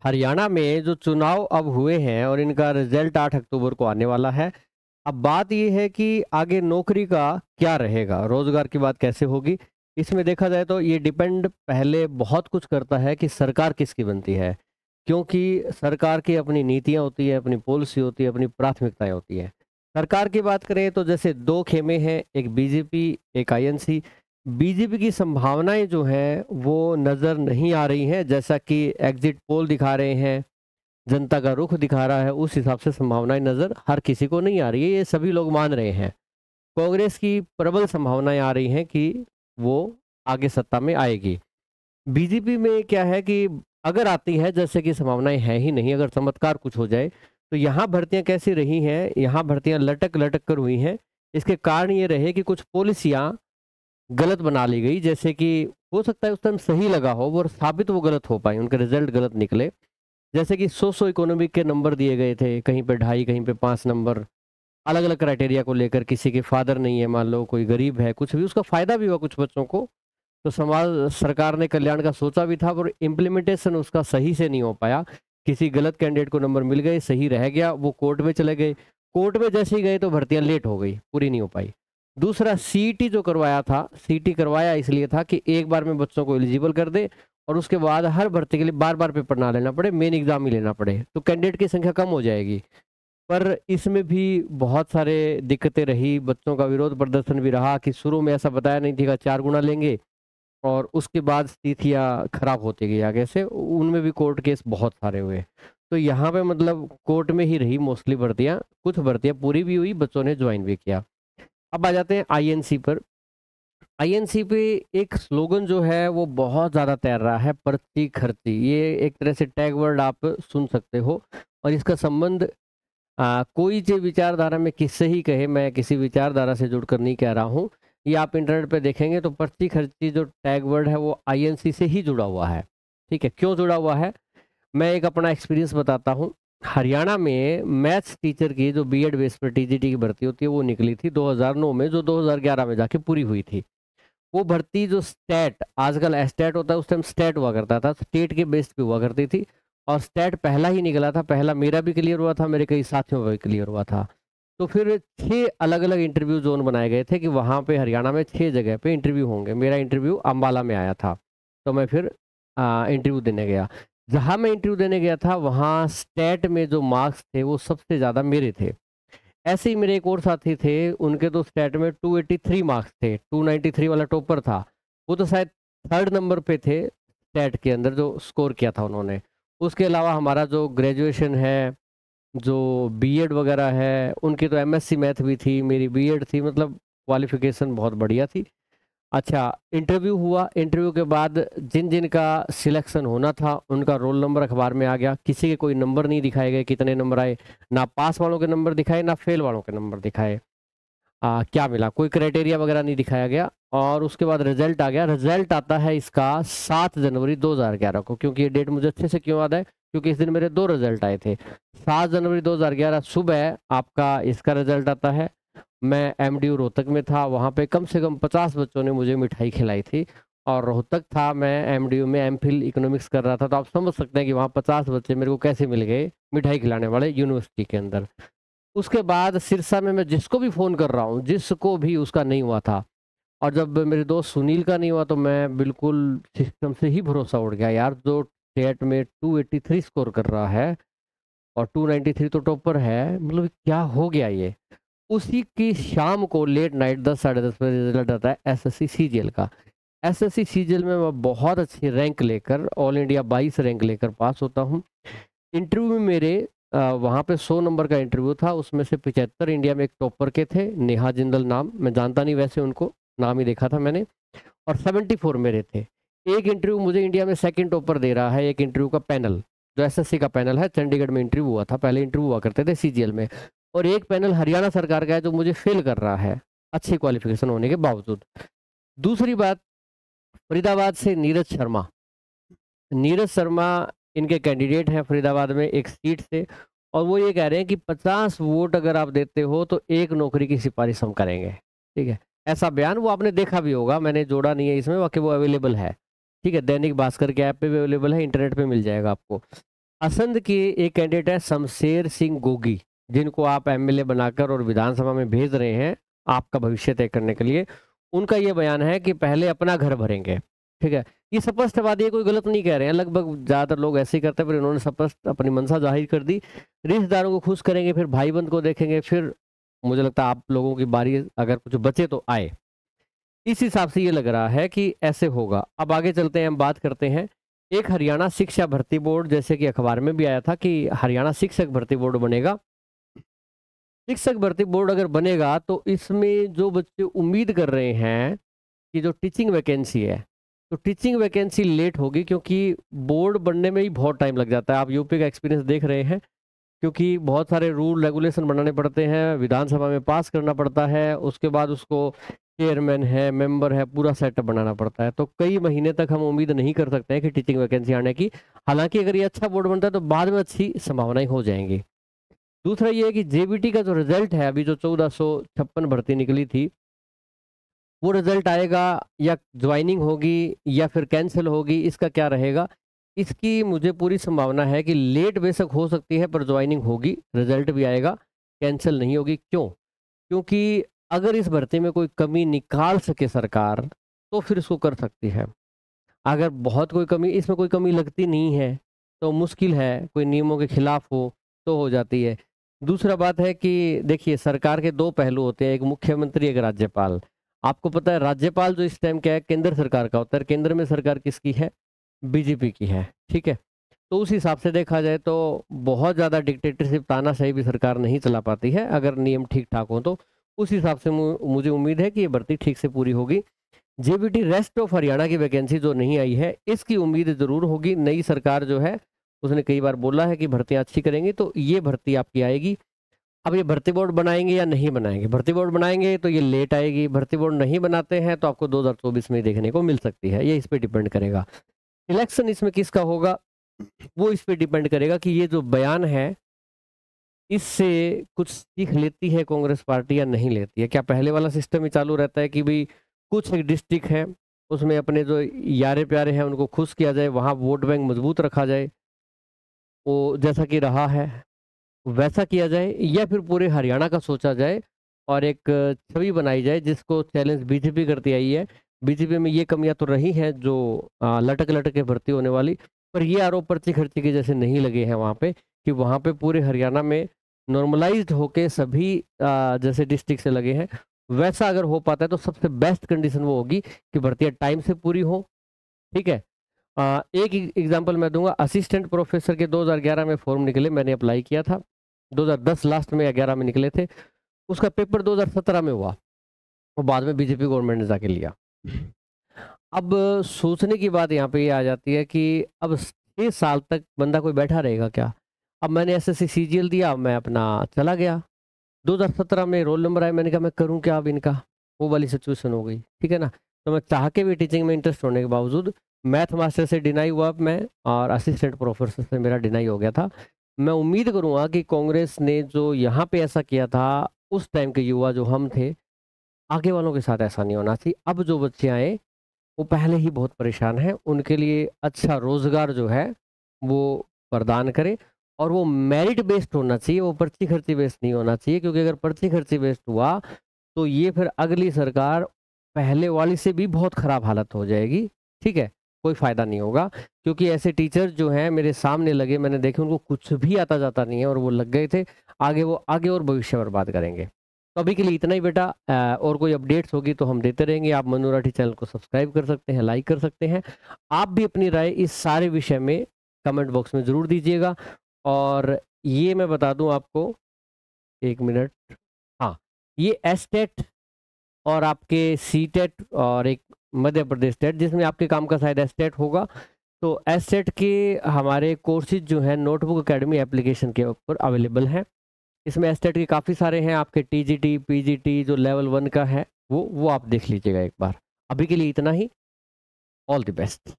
हरियाणा में जो चुनाव अब हुए हैं और इनका रिजल्ट 8 अक्टूबर को आने वाला है। अब बात ये है कि आगे नौकरी का क्या रहेगा, रोजगार की बात कैसे होगी। इसमें देखा जाए तो ये डिपेंड पहले बहुत कुछ करता है कि सरकार किसकी बनती है, क्योंकि सरकार की अपनी नीतियां होती है, अपनी पॉलिसी होती है, अपनी प्राथमिकताएं होती है। सरकार की बात करें तो जैसे दो खेमे हैं, एक बीजेपी, एक आईएनसी। बीजेपी की संभावनाएं जो हैं वो नज़र नहीं आ रही हैं, जैसा कि एग्जिट पोल दिखा रहे हैं, जनता का रुख दिखा रहा है, उस हिसाब से संभावनाएं नज़र हर किसी को नहीं आ रही है, ये सभी लोग मान रहे हैं। कांग्रेस की प्रबल संभावनाएं आ रही हैं कि वो आगे सत्ता में आएगी। बीजेपी में क्या है कि अगर आती है, जैसे कि संभावनाएं है ही नहीं, अगर चमत्कार कुछ हो जाए तो यहाँ भर्तियां कैसी रही हैं, यहाँ भर्तियां लटक लटक कर हुई हैं। इसके कारण ये रहे कि कुछ पॉलिसियां गलत बना ली गई, जैसे कि हो सकता है उस टाइम सही लगा हो और साबित वो गलत हो पाई, उनके रिजल्ट गलत निकले। जैसे कि सोशो इकोनॉमिक के नंबर दिए गए थे, कहीं पे 2.5, कहीं पे 5 नंबर, अलग अलग क्राइटेरिया को लेकर। किसी के फादर नहीं है, मान लो कोई गरीब है, कुछ भी, उसका फायदा भी हुआ कुछ बच्चों को। तो समाज सरकार ने कल्याण का सोचा भी था, पर इम्प्लीमेंटेशन उसका सही से नहीं हो पाया। किसी गलत कैंडिडेट को नंबर मिल गए, सही रह गया, वो कोर्ट में चले गए। कोर्ट में जैसे ही गए तो भर्तियां लेट हो गई, पूरी नहीं हो पाई। दूसरा, सीईटी जो करवाया था, सीईटी करवाया इसलिए था कि एक बार में बच्चों को एलिजिबल कर दे और उसके बाद हर भर्ती के लिए बार बार पेपर ना लेना पड़े, मेन एग्जाम ही लेना पड़े, तो कैंडिडेट की संख्या कम हो जाएगी। पर इसमें भी बहुत सारे दिक्कतें रही, बच्चों का विरोध प्रदर्शन भी रहा कि शुरू में ऐसा बताया नहीं थी कि 4 गुना लेंगे, और उसके बाद स्थितियाँ खराब होती गई आगे से, उनमें भी कोर्ट केस बहुत सारे हुए। तो यहाँ पे मतलब कोर्ट में ही रही मोस्टली भर्तियाँ, कुछ भर्तियाँ पूरी भी हुई, बच्चों ने ज्वाइन भी किया। अब आ जाते हैं आईएनसी पर। आईएनसी पे एक स्लोगन जो है वो बहुत ज़्यादा तैर रहा है, पर्ची खर्ची। ये एक तरह से टैग वर्ड आप सुन सकते हो, और इसका संबंध कोई जो विचारधारा में किससे ही कहे, मैं किसी विचारधारा से जुड़कर नहीं कह रहा हूँ। ये आप इंटरनेट पे देखेंगे तो पर्ची खर्ची जो टैग वर्ड है वो आईएनसी से ही जुड़ा हुआ है। ठीक है, क्यों जुड़ा हुआ है, मैं एक अपना एक्सपीरियंस बताता हूँ। हरियाणा में मैथ्स टीचर की जो बीएड बेस पर टीजीटी की भर्ती होती है वो निकली थी 2009 में, जो 2011 में जाके पूरी हुई थी। वो भर्ती जो स्टेट, आजकल एस्टेट होता है, उस टाइम स्टेट हुआ करता था, स्टेट के बेस पे हुआ करती थी। और स्टेट पहला ही निकला था, पहला मेरा भी क्लियर हुआ था, मेरे कई साथियों का भी क्लियर हुआ था। तो फिर 6 अलग अलग इंटरव्यू जोन बनाए गए थे कि वहाँ पे हरियाणा में 6 जगह पे इंटरव्यू होंगे। मेरा इंटरव्यू अम्बाला में आया था, तो मैं फिर इंटरव्यू देने गया। जहाँ मैं इंटरव्यू देने गया था वहाँ स्टेट में जो मार्क्स थे वो सबसे ज़्यादा मेरे थे। ऐसे ही मेरे एक और साथी थे, उनके तो स्टेट में 283 मार्क्स थे, 293 वाला टॉपर था। वो तो शायद 3rd नंबर पे थे स्टेट के अंदर, जो स्कोर किया था उन्होंने। उसके अलावा हमारा जो ग्रेजुएशन है, जो बीएड वगैरह है, उनकी तो एमएससी मैथ भी थी, मेरी बीएड थी, मतलब क्वालिफिकेशन बहुत बढ़िया थी। अच्छा, इंटरव्यू हुआ, इंटरव्यू के बाद जिन जिन का सिलेक्शन होना था उनका रोल नंबर अखबार में आ गया। किसी के कोई नंबर नहीं दिखाए गए, कितने नंबर आए, ना पास वालों के नंबर दिखाए, ना फेल वालों के नंबर दिखाए। क्या मिला, कोई क्राइटेरिया वगैरह नहीं दिखाया गया। और उसके बाद रिजल्ट आ गया। रिजल्ट आता है इसका 7 जनवरी 2011 को, क्योंकि ये डेट मुझे अच्छे से क्यों याद है, क्योंकि इस दिन मेरे 2 रिजल्ट आए थे। 7 जनवरी 2011 सुबह आपका इसका रिजल्ट आता है। मैं एमडीयू रोहतक में था, वहाँ पे कम से कम 50 बच्चों ने मुझे मिठाई खिलाई थी। और रोहतक था, मैं एमडीयू में एमफिल इकोनॉमिक्स कर रहा था, तो आप समझ सकते हैं कि वहाँ 50 बच्चे मेरे को कैसे मिल गए मिठाई खिलाने वाले यूनिवर्सिटी के अंदर। उसके बाद सिरसा में मैं जिसको भी फ़ोन कर रहा हूँ, जिसको भी उसका नहीं हुआ था। और जब मेरे दोस्त सुनील का नहीं हुआ तो मैं बिल्कुल सिस्टम से ही भरोसा उड़ गया यार, जो टेट में 283 स्कोर कर रहा है और 293 तो टॉपर है, मतलब क्या हो गया ये। उसी की शाम को लेट नाइट 10 साढ़े 10 बजे रिजल्ट आता है एसएससी सीजीएल का। एसएससी सीजीएल में मैं बहुत अच्छी रैंक लेकर, ऑल इंडिया 22 रैंक लेकर पास होता हूँ। इंटरव्यू में मेरे वहाँ पे 100 नंबर का इंटरव्यू था, उसमें से 75 इंडिया में एक टॉपर के थे, नेहा जिंदल नाम, मैं जानता नहीं वैसे उनको, नाम ही देखा था मैंने। और 74 मेरे थे। एक इंटरव्यू मुझे इंडिया में सेकंड टॉपर दे रहा है, एक इंटरव्यू का पैनल, जो एसएससी का पैनल है, चंडीगढ़ में इंटरव्यू हुआ था, पहले इंटरव्यू हुआ करते थे सीजीएल में। और एक पैनल हरियाणा सरकार का है जो मुझे फेल कर रहा है, अच्छी क्वालिफिकेशन होने के बावजूद। दूसरी बात, फरीदाबाद से नीरज शर्मा, नीरज शर्मा इनके कैंडिडेट हैं फरीदाबाद में एक सीट से। और वो ये कह रहे हैं कि 50 वोट अगर आप देते हो तो एक नौकरी की सिफारिश हम करेंगे। ठीक है, ऐसा बयान वो आपने देखा भी होगा, मैंने जोड़ा नहीं है इसमें, बाकी वो अवेलेबल है। ठीक है, दैनिक भास्कर के ऐप पे भी अवेलेबल है, इंटरनेट पे मिल जाएगा आपको। असंध के एक कैंडिडेट है शमशेर सिंह गोगी, जिनको आप एमएलए बनाकर और विधानसभा में भेज रहे हैं आपका भविष्य तय करने के लिए। उनका ये बयान है कि पहले अपना घर भरेंगे, ठीक है। ये स्पष्ट बात है, कोई गलत नहीं कह रहे हैं, लगभग ज़्यादातर लोग ऐसे ही करते हैं, पर इन्होंने स्पष्ट अपनी मंशा जाहिर कर दी। रिश्तेदारों को खुश करेंगे, फिर भाई बंध को देखेंगे, फिर मुझे लगता है आप लोगों की बारी अगर कुछ बचे तो आए। इस हिसाब से ये लग रहा है कि ऐसे होगा। अब आगे चलते हैं, हम बात करते हैं एक हरियाणा शिक्षा भर्ती बोर्ड, जैसे कि अखबार में भी आया था कि हरियाणा शिक्षक भर्ती बोर्ड बनेगा। शिक्षक भर्ती बोर्ड अगर बनेगा तो इसमें जो बच्चे उम्मीद कर रहे हैं कि जो टीचिंग वैकेंसी है, तो टीचिंग वैकेंसी लेट होगी, क्योंकि बोर्ड बनने में ही बहुत टाइम लग जाता है। आप यूपी का एक्सपीरियंस देख रहे हैं, क्योंकि बहुत सारे रूल रेगुलेशन बनाने पड़ते हैं, विधानसभा में पास करना पड़ता है, उसके बाद उसको चेयरमैन है, मेंबर है, पूरा सेटअप बनाना पड़ता है। तो कई महीने तक हम उम्मीद नहीं कर सकते हैं कि टीचिंग वैकेंसी आने की। हालांकि अगर ये अच्छा बोर्ड बनता है तो बाद में अच्छी संभावनाएं हो जाएंगी। दूसरा ये है कि जेबीटी का जो रिजल्ट है, अभी जो 1456 भर्ती निकली थी, वो रिजल्ट आएगा या ज्वाइनिंग होगी या फिर कैंसिल होगी, इसका क्या रहेगा? इसकी मुझे पूरी संभावना है कि लेट बेशक हो सकती है, पर ज्वाइनिंग होगी, रिजल्ट भी आएगा, कैंसिल नहीं होगी। क्यों? क्योंकि अगर इस भर्ती में कोई कमी निकाल सके सरकार, तो फिर इसको कर सकती है। अगर बहुत कोई कमी, इसमें कोई कमी लगती नहीं है, तो मुश्किल है, कोई नियमों के खिलाफ हो, तो हो जाती है। दूसरा बात है कि देखिए, सरकार के 2 पहलू होते हैं, एक मुख्यमंत्री, एक राज्यपाल। आपको पता है राज्यपाल जो इस टाइम क्या है, केंद्र सरकार का होता है, केंद्र में सरकार किसकी है? बीजेपी की है, ठीक है। तो उस हिसाब से देखा जाए तो बहुत ज़्यादा डिक्टेटरशिप, तानाशाही भी सरकार नहीं चला पाती है, अगर नियम ठीक-ठाक हो तो। उस हिसाब से मुझे उम्मीद है कि ये भर्ती ठीक से पूरी होगी। जेबीटी रेस्ट ऑफ हरियाणा की वैकेंसी जो नहीं आई है, इसकी उम्मीद ज़रूर होगी। नई सरकार जो है, उसने कई बार बोला है कि भर्तियाँ अच्छी करेंगी, तो ये भर्ती आपकी आएगी। अब ये भर्ती बोर्ड बनाएँगे या नहीं बनाएँगे? भर्ती बोर्ड बनाएँगे तो ये लेट आएगी, भर्ती बोर्ड नहीं बनाते हैं तो आपको 2024 में ही देखने को मिल सकती है, ये इस पे डिपेंड करेगा। इलेक्शन इसमें किसका होगा, वो इस पे डिपेंड करेगा कि ये जो बयान है, इससे कुछ सीख लेती है कांग्रेस पार्टी या नहीं लेती है। क्या पहले वाला सिस्टम ही चालू रहता है कि भई कुछ एक डिस्ट्रिक्ट है, उसमें अपने जो यारे-प्यारे हैं उनको खुश किया जाए, वहाँ वोट बैंक मजबूत रखा जाए, वो जैसा कि रहा है वैसा किया जाए, या फिर पूरे हरियाणा का सोचा जाए और एक छवि बनाई जाए जिसको चैलेंज बीजेपी करती आई है। बीजेपी में ये कमियां तो रही हैं जो लटक-लटक के भर्ती होने वाली, पर ये आरोप पर्ची-खर्ची के जैसे नहीं लगे हैं वहाँ पे, कि वहाँ पे पूरे हरियाणा में नॉर्मलाइज़्ड होके सभी जैसे डिस्ट्रिक्ट से लगे हैं। वैसा अगर हो पाता है तो सबसे बेस्ट कंडीशन वो होगी कि भर्तियाँ टाइम से पूरी हों, ठीक है? एक एग्जांपल मैं दूँगा, असिस्टेंट प्रोफ़ेसर के 2011 में फ़ॉर्म निकले, मैंने अप्लाई किया था। 2010 लास्ट में या 11 में निकले थे। उसका पेपर 2017 में हुआ और बाद में बीजेपी गवर्नमेंट ने जाके लिया। अब सोचने की बात यहाँ पे ये आ जाती है कि अब 6 साल तक बंदा कोई बैठा रहेगा क्या? अब मैंने एसएससी सीजीएल दिया, मैं अपना चला गया। 2017 में रोल नंबर आया, मैंने कहा मैं करूँ क्या अब इनका? वो वाली सिचुएशन हो गई, ठीक है ना? तो मैं चाह के भी टीचिंग में इंटरेस्ट होने के बावजूद मैथ मास्टर से डिनाई हुआ मैं, और असिस्टेंट प्रोफेसर से मेरा डिनाई हो गया था। मैं उम्मीद करूँगा कि कांग्रेस ने जो यहाँ पे ऐसा किया था, उस टाइम के युवा जो हम थे, आगे वालों के साथ ऐसा नहीं होना चाहिए। अब जो बच्चे आए, वो पहले ही बहुत परेशान हैं, उनके लिए अच्छा रोज़गार जो है, वो प्रदान करें, और वो मेरिट बेस्ड होना चाहिए, वो पर्ची-खर्ची बेस्ड नहीं होना चाहिए, क्योंकि अगर पर्ची-खर्ची बेस्ड हुआ, तो ये फिर अगली सरकार पहले वाली से भी बहुत खराब हालत हो जाएगी, ठीक है? कोई फ़ायदा नहीं होगा, क्योंकि ऐसे टीचर जो हैं मेरे सामने लगे, मैंने देखे, उनको कुछ भी आता-जाता नहीं है और वो लग गए थे, वो आगे और भविष्य बर्बाद करेंगे। तो अभी के लिए इतना ही बेटा, और कोई अपडेट्स होगी तो हम देते रहेंगे। आप मनु राठी चैनल को सब्सक्राइब कर सकते हैं, लाइक कर सकते हैं। आप भी अपनी राय इस सारे विषय में कमेंट बॉक्स में ज़रूर दीजिएगा। और ये मैं बता दूँ आपको, 1 मिनट, हाँ, ये एसटेट और आपके सीटेट और एक मध्य प्रदेश टेट, जिसमें आपके काम का शायद एसटेट होगा। तो एसटेट के हमारे कोर्सेज जो हैं नोटबुक अकेडमी एप्लीकेशन के ऊपर अवेलेबल हैं। इसमें एसटेट के काफ़ी सारे हैं, आपके टीजीटी, पीजीटी जो लेवल 1 का है, वो आप देख लीजिएगा एक बार। अभी के लिए इतना ही। All the best.